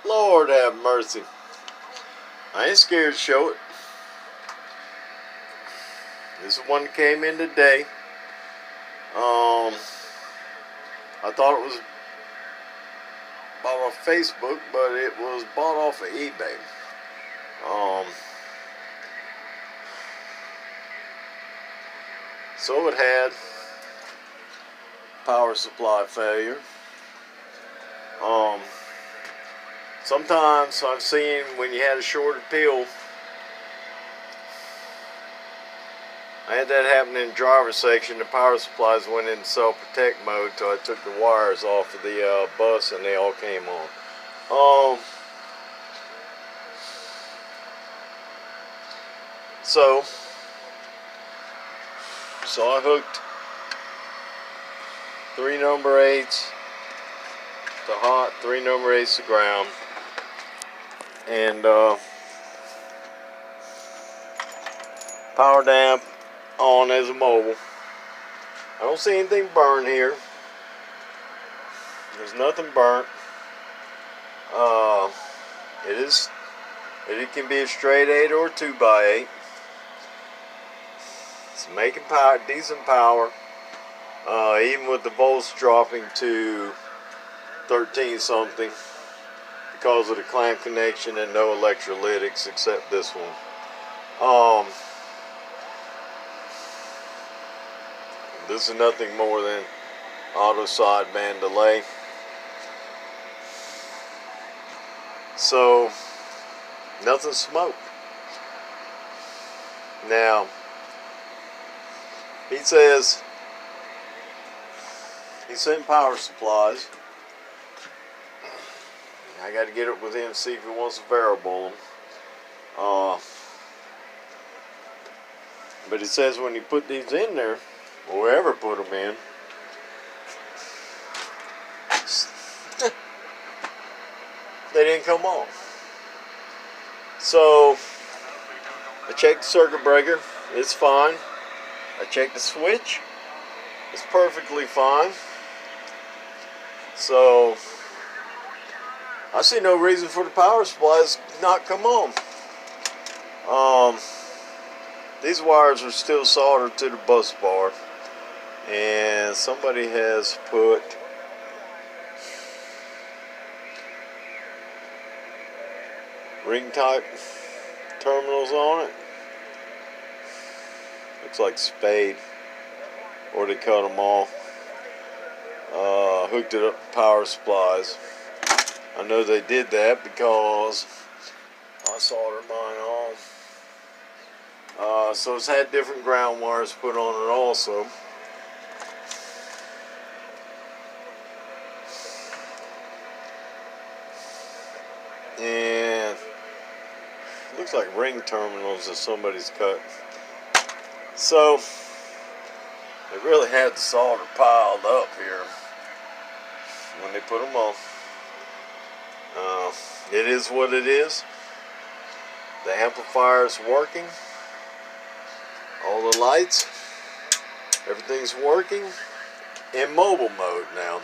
Lord have mercy. I ain't scared to show it. This is one that came in today. I thought it was bought off Facebook, but it was bought off of eBay. So it had power supply failure. Sometimes I've seen when you had a shorted peel, I had that happen in the driver's section. The power supplies went in self-protect mode till I took the wires off of the bus and they all came on. So I hooked 3 number 8s to hot, 3 number 8s to ground, and power damp on as a mobile. I don't see anything burned here. There's nothing burnt. It can be a straight 8 or a 2x8. It's making power, decent power. Even with the volts dropping to 13 something because of the clamp connection and no electrolytics except this one. This is nothing more than auto sideband delay. So nothing smoked. Now he says he sent power supplies. I got to get it with him, see if he wants to variable them. But it says when you put these in there, or wherever put them in, they didn't come on. So I checked the circuit breaker, it's fine. I checked the switch, it's perfectly fine. So I see no reason for the power supplies to not come on. These wires are still soldered to the bus bar, and somebody has put ring type terminals on it. Looks like spade, or they cut them off. Hooked it up to power supplies. I know they did that because I soldered mine on. So it's had different ground wires put on it also. And looks like ring terminals that somebody's cut. So they really had the solder piled up here when they put them on. It is what it is. The amplifier is working. All the lights, everything's working in mobile mode now.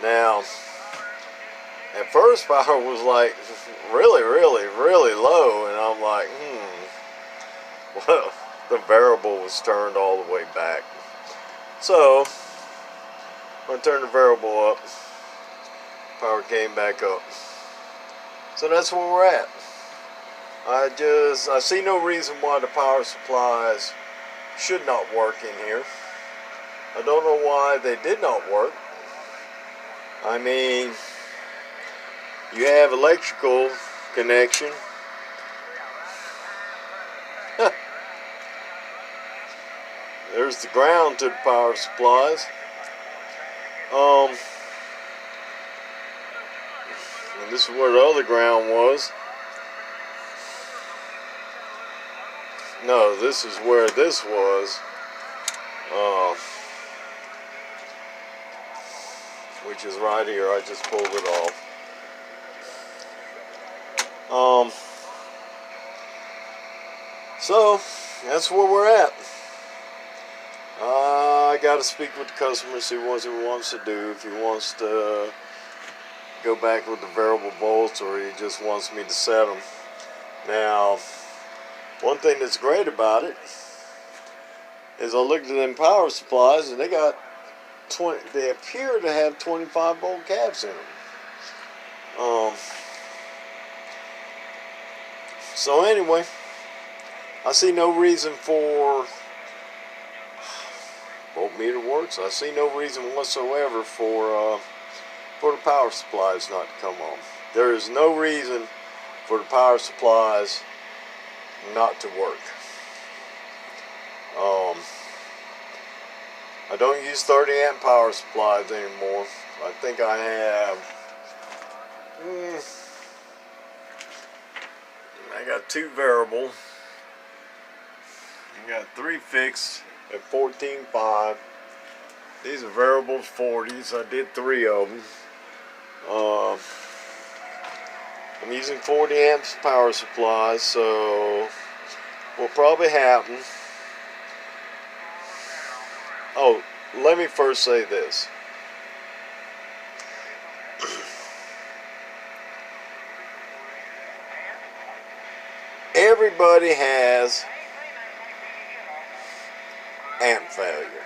Now, at first power was like really low, and I'm like, well, the variable was turned all the way back. So when I turned the variable up, power came back up. So that's where we're at. I see no reason why the power supplies should not work in here. I don't know why they did not work. I mean, you have electrical connection. There's the ground to the power supplies. And this is where the other ground was. No, this is where this was. Which is right here. I just pulled it off. So that's where we're at. I got to speak with the customer, see what he wants to do. If he wants to go back with the variable volts, or he just wants me to set them. Now, one thing that's great about it is I looked at them power supplies, and they got 20. They appear to have 25-volt caps in them. So anyway, I see no reason for voltmeter works. I see no reason whatsoever for the power supplies not to come on. There is no reason for the power supplies not to work. I don't use 30 amp power supplies anymore. I think I have I got 2 variable. I got 3 fixed at 14.5. These are variable 40s. I did 3 of them. I'm using 40 amps power supplies, so what'll probably happen. Oh, let me first say this. Everybody has amp failure.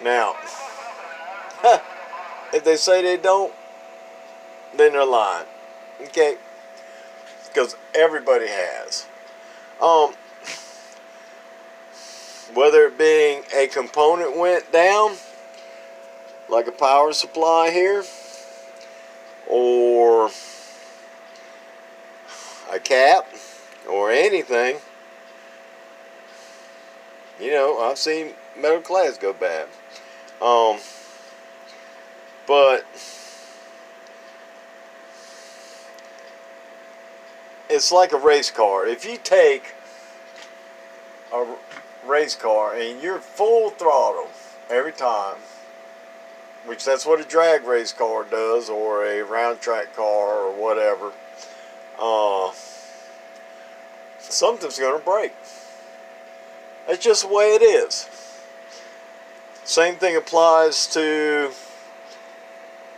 Now, if they say they don't, then they're lying. Okay? Because everybody has. Whether it being a component went down, like a power supply here, or a cap, or anything. You know, I've seen metal clads go bad. But it's like a race car. If you take a race car and you're full throttle every time, which that's what a drag race car does, or a round track car, or whatever, something's going to break. That's just the way it is. Same thing applies to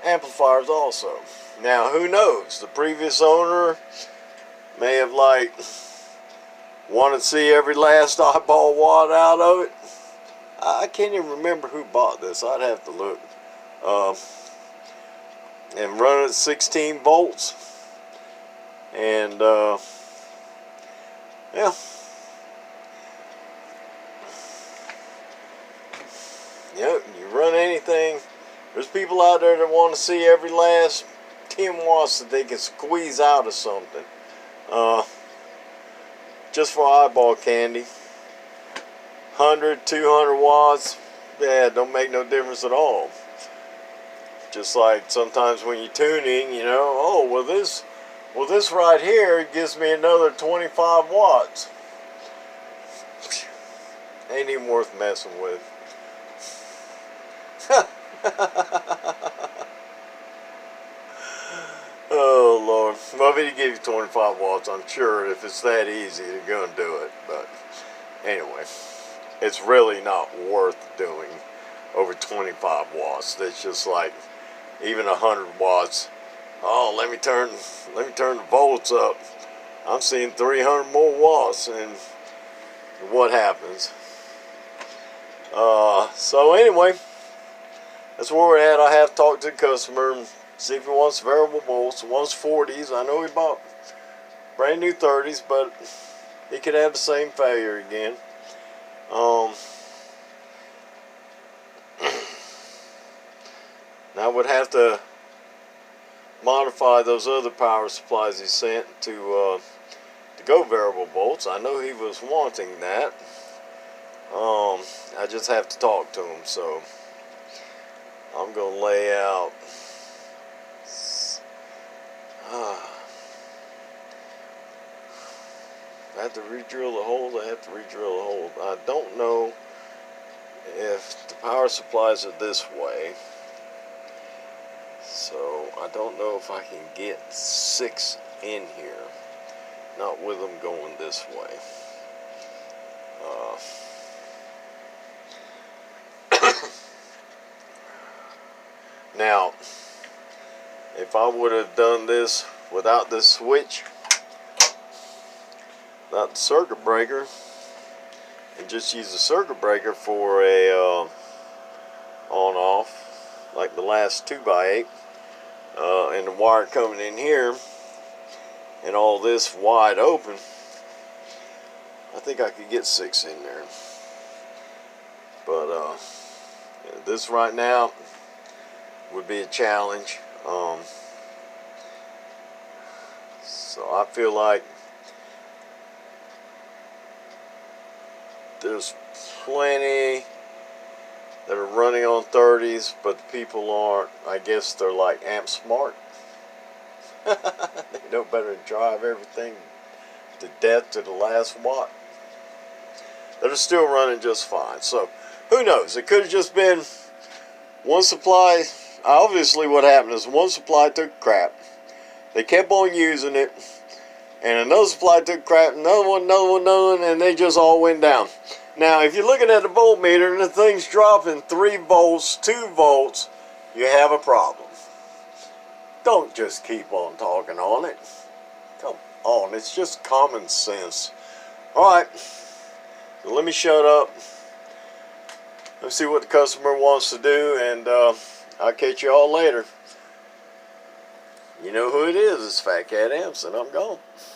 amplifiers also. Now, who knows? The previous owner may have wanted to see every last eyeball watt out of it. I can't even remember who bought this. I'd have to look. And run it at 16 volts. And yeah. Yep, you run anything. There's people out there that want to see every last 10 watts that they can squeeze out of something. Just for eyeball candy. 100, 200 watts, yeah, don't make no difference at all. Just like sometimes when you're tuning, you know, oh, well this right here gives me another 25 watts. Ain't even worth messing with. Oh Lord. Well, if he give you 25 watts, I'm sure if it's that easy, they're gonna do it. But anyway, it's really not worth doing over 25 watts. That's just like even 100 watts. Oh, let me turn the volts up. I'm seeing 300 more watts, and what happens? So anyway, that's where we're at. I have to talk to the customer and see if he wants variable volts. He wants 40s. I know he bought brand new 30s, but he could have the same failure again. Now I would have to modify those other power supplies he sent to go variable volts. I know he was wanting that. I just have to talk to him, so I'm gonna lay out. I have to re-drill the holes. I have to re-drill the holes. I don't know if the power supplies are this way, so I don't know if I can get 6 in here, not with them going this way. Now, if I would have done this without this switch, without the circuit breaker, and just use the circuit breaker for a on-off, like the last 2x8, and the wire coming in here, and all this wide open, I think I could get 6 in there. But this right now would be a challenge. So I feel like there's plenty that are running on 30s, but the people aren't. I guess they're like amp smart. They know better than drive everything to death to the last watt. That are still running just fine. So who knows? It could have just been one supply. Obviously what happened is one supply took crap. They kept on using it, and another supply took crap, another one, and they just all went down. Now, if you're looking at the voltmeter and the thing's dropping 3 volts, 2 volts, you have a problem. Don't just keep on talking on it. Come on, it's just common sense. Alright, so let me shut up. Let's see what the customer wants to do, and I'll catch you all later. You know who it is. It's Fat Cat Amps, and I'm gone.